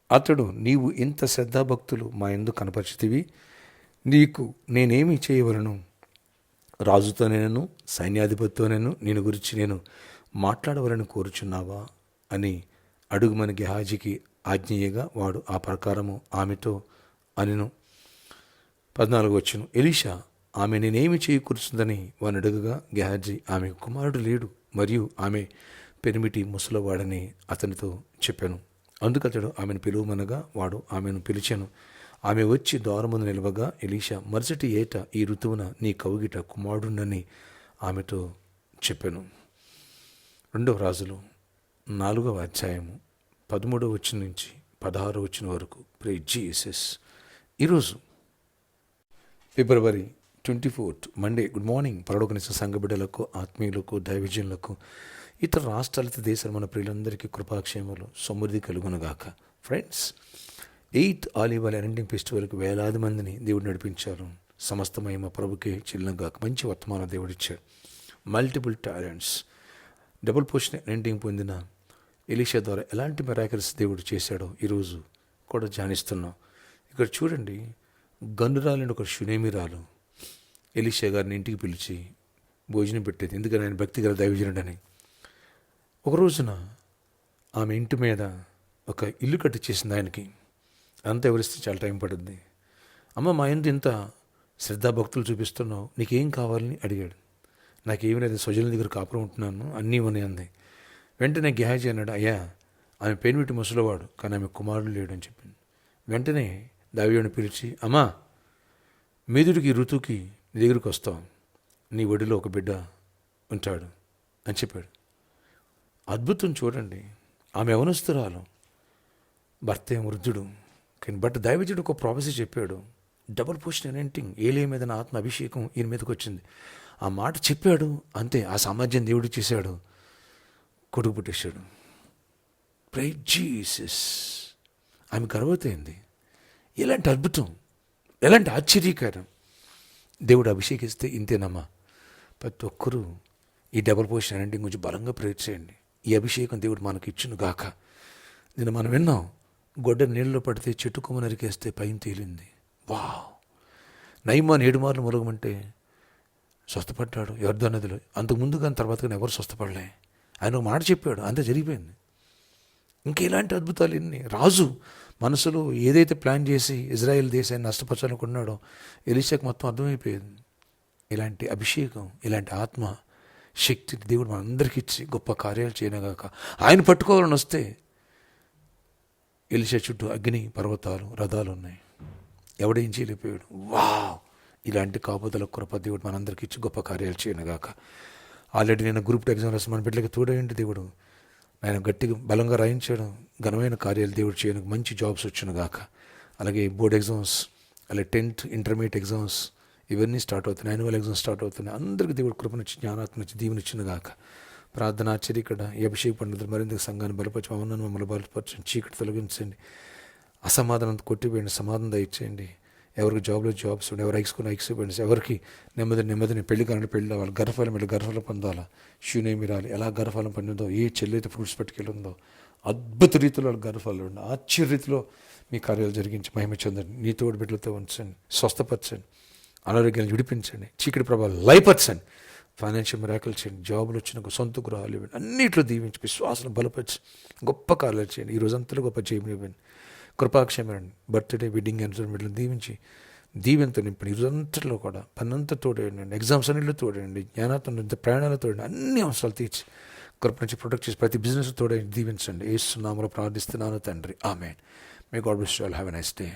అతడు, నీవు ఇంత శ్రద్ధాభక్తులు మా యందు కనపరిచితివి, నీకు నేనేమి చేయవలను? రాజుతోనేను సైన్యాధిపతితోనేను నేను గురించి నేను మాట్లాడవలని కోరుచున్నావా అని అడుగుమని గెహాజీకి ఆజ్ఞేయగా వాడు ఆ ప్రకారము ఆమెతో అనెను. 14 ఎలీషా ఆమె నేనేమి చేయకూర్చుందని వాని అడుగగా గెహాజీ ఆమెకు కుమారుడు లేడు మరియు ఆమె పెనిమిటి ముసలవాడని అతనితో చెప్పాను. అందుకతడు ఆమెను పిలువమనగా వాడు ఆమెను పిలిచాను. ఆమె వచ్చి ద్వారముందు నిలవగా ఎలీషా, మరుసటి ఏట ఈ ఋతువున నీ కౌగిట కుమారుడునని ఆమెతో చెప్పాను. 2 రాజులు 4వ అధ్యాయము 13 నుంచి 16 వరకు. Praise Jesus. ఈరోజు ఫిబ్రవరి 24 మండే. Good morning. పరలోకనిచ్చే సంఘ బిడ్డలకు, ఆత్మీయులకు, దైవజనులకు, ఇతర రాష్ట్రాలతో దేశాలు మన ప్రియులందరికీ కృపాక్షేమాలు సమృద్ధి కలుగునుగాక. ఫ్రెండ్స్, 8th ఆలివ్ అరెండింగ్ ఫెస్టివల్కి వేలాది మందిని దేవుడు నడిపించారు. సమస్త మహిమ ప్రభుకే చెల్లినగాక. మంచి వర్తమానం దేవుడిచ్చాడు. మల్టిపుల్ టాలెంట్స్, డబుల్ పోర్షన్ అరెండింగ్ పొందిన ఎలీషా ద్వారా ఎలాంటి మిరాకిల్స్ దేవుడు చేశాడో ఈరోజు కూడా ధ్యానిస్తున్నాం. ఇక్కడ చూడండి, గన్నురాలని ఒక షునేమిరాలు ఎలీషా గారిని ఇంటికి పిలిచి భోజనం పెట్టేది. ఎందుకని? ఆయన భక్తి గల దైవజనుడని. ఒక రోజున ఆమె ఇంటి మీద ఒక ఇల్లు కట్టించేసింది ఆయనకి. అంతా వివరిస్తే చాలా టైం పడుద్ది. అమ్మ, మా ఇంటి ఇంత శ్రద్ధాభక్తులు చూపిస్తున్నావు, నీకేం కావాలని అడిగాడు. నాకేమీ లేదు, స్వజనుల దగ్గర కాపురం ఉంటున్నాను, అన్నీ ఉన్నాయి అంది. వెంటనే గెహాజీ అన్నాడు, అయ్యా, ఆమె పెనిమిటి ముసలివాడు, కానీ ఆమె కుమారుడు లేడు అని చెప్పింది. వెంటనే దావీదుని పిలిచి, అమ్మా, మీదుడికి ఋతువుకి నీ దగ్గరికి వస్తాం, నీ ఒడిలో ఒక బిడ్డ ఉంటాడు అని చెప్పాడు. అద్భుతం చూడండి. ఆమె యవనస్తురాలు, భర్త ఏం వృద్ధుడు. కానీ బట్ దైవజుడు ఒక ప్రాఫెసీ చెప్పాడు, డబుల్ పోర్షన్ అరెంటింగ్, ఏలియా మీద నా ఆత్మ అభిషేకం ఈయన మీదకి వచ్చింది. ఆ మాట చెప్పాడు, అంతే. ఆ సామర్థ్యం దేవుడు చేశాడు, కొడుకు పుట్టేశాడు. Praise Jesus. ఆమె గర్భవతి అయింది. ఎలాంటి అద్భుతం, ఎలాంటి ఆశ్చర్యకరం. దేవుడు అభిషేకిస్తే ఇంతేనమ్మా. ప్రతి ఒక్కరూ ఈ డబుల్ పోర్షన్ అరెంటింగ్ గురించి బలంగా ప్రేర్ చేయండి. ఈ అభిషేకం దేవుడు మనకి ఇచ్చును గాక. నేను మనం విన్నాం, గొడ్డ నీళ్ళలో పడితే చెట్టు కొమ్మ నరికేస్తే పైన తేలింది. వావ్! నయమాన్ 7 మార్లు మురగమంటే స్వస్థపడ్డాడు యొర్దాను నదిలో. అంతకుముందు కానీ తర్వాత కానీ ఎవరు స్వస్థపడలే. ఆయన ఒక మాట చెప్పాడు, అంతే జరిగిపోయింది. ఇంకా ఇలాంటి అద్భుతాలు ఎన్ని. రాజు మనసులో ఏదైతే ప్లాన్ చేసి ఇజ్రాయెల్ దేశాన్ని నష్టపరచాలనుకున్నాడో ఎలీషాకు మొత్తం అర్థమైపోయింది. ఇలాంటి అభిషేకం, ఇలాంటి ఆత్మ శక్తిని దేవుడు మనందరికీ ఇచ్చి గొప్ప కార్యాలు చేయనగాక. ఆయన పట్టుకోవాలని వస్తే ఎలీషా చుట్టూ అగ్ని పర్వతాలు, రథాలు ఉన్నాయి. ఎవడేం చేయలేకపోయాడు. వావ్! ఇలాంటి కాపుదల కృప దేవుడు మనందరికీ ఇచ్చి గొప్ప కార్యాలు చేయనగాక. ఆల్రెడీ నేను గ్రూప్ ఎగ్జామ్ రాసి మన బిడ్డలకి తోడేయండి దేవుడు. ఆయన గట్టిగా బలంగా రాయించడం, ఘనమైన కార్యాలు దేవుడు చేయడానికి మంచి జాబ్స్ వచ్చునుగాక. అలాగే బోర్డ్ ఎగ్జామ్స్, అలాగే 10th ఇంటర్మీడియట్ ఎగ్జామ్స్ ఇవన్నీ స్టార్ట్ అవుతున్నాయి. యాన్యువల్ ఎగ్జామ్స్ స్టార్ట్ అవుతున్నాయి. అందరికీ దేవుడు కృపనిచ్చి, జ్ఞానాత్మనిచ్చి, దీవెనిచ్చునుగాక. ప్రార్థన ఆశ్చర్యకడ ఈ అభిషేక పండితులు మరింత సంఘాన్ని బలపరిచి, మమ్మల్ని బలపరచండి, చీకటి తొలగించండి, అసమాధానం కొట్టిపోయండి, సమాధానం దయచేయండి. ఎవరికి జాబ్లో జాబ్స్ ఉండి, ఎవరు ఐక్స్కొని ఐక్స్ ఇవ్వండి, ఎవరికి నెమ్మదిని పెళ్లి కాలంటే పెళ్ళి అవ్వాలి, గర్భఫలం వెళ్ళి గర్భఫలం పొందాలా, శూన్యమి రాలి. ఎలా గర్భఫలం పొందిందో, ఏ చెల్లి అయితే ఫ్రూట్స్ పట్టుకెళ్ళిందో అద్భుత రీతిలో గర్భఫలం ఉండి ఆశ్చర్య రీతిలో మీ కార్యాలు జరిగించి మహిమ చెందండి. నీ తోడు బిడ్డలతో ఉంచండి, స్వస్థపరచండి, అనారోగ్యాన్ని విడిపించండి, చీకటి ప్రభావాలు లయపరచండి, ఫైనాన్షియల్ మిరాకిల్ చేయండి, జాబులు వచ్చిన సొంత గృహాలు ఇవ్వండి, అన్నింటిలో దీవించి విశ్వాసం బలపరిచి గొప్ప కార్యాలు చేయండి. ఈ రోజంతలో గొప్ప జయములు ఇవ్వండి, కృపాక్షేమండి. బర్త్డే, వెడ్డింగ్ యానివర్సరీ దీవించి దీవెంతో నింపండి. ఈ రోజంతలో కూడా పన్నంతా తోడేయండి, ఎగ్జామ్స్ అన్నింటిలో తోడేయండి, జ్ఞానాత్మ ప్రయాణాలు తోడండి, అన్ని అవసరాలు తీర్చి కృప నుంచి ప్రొటెక్ట్ చేసి ప్రతి బిజినెస్ తోడేయండి, దీవించండి. యేసు నామములో ప్రార్థిస్తున్నాను తండ్రి, ఆమేన్. May God bless you all. Have a nice day.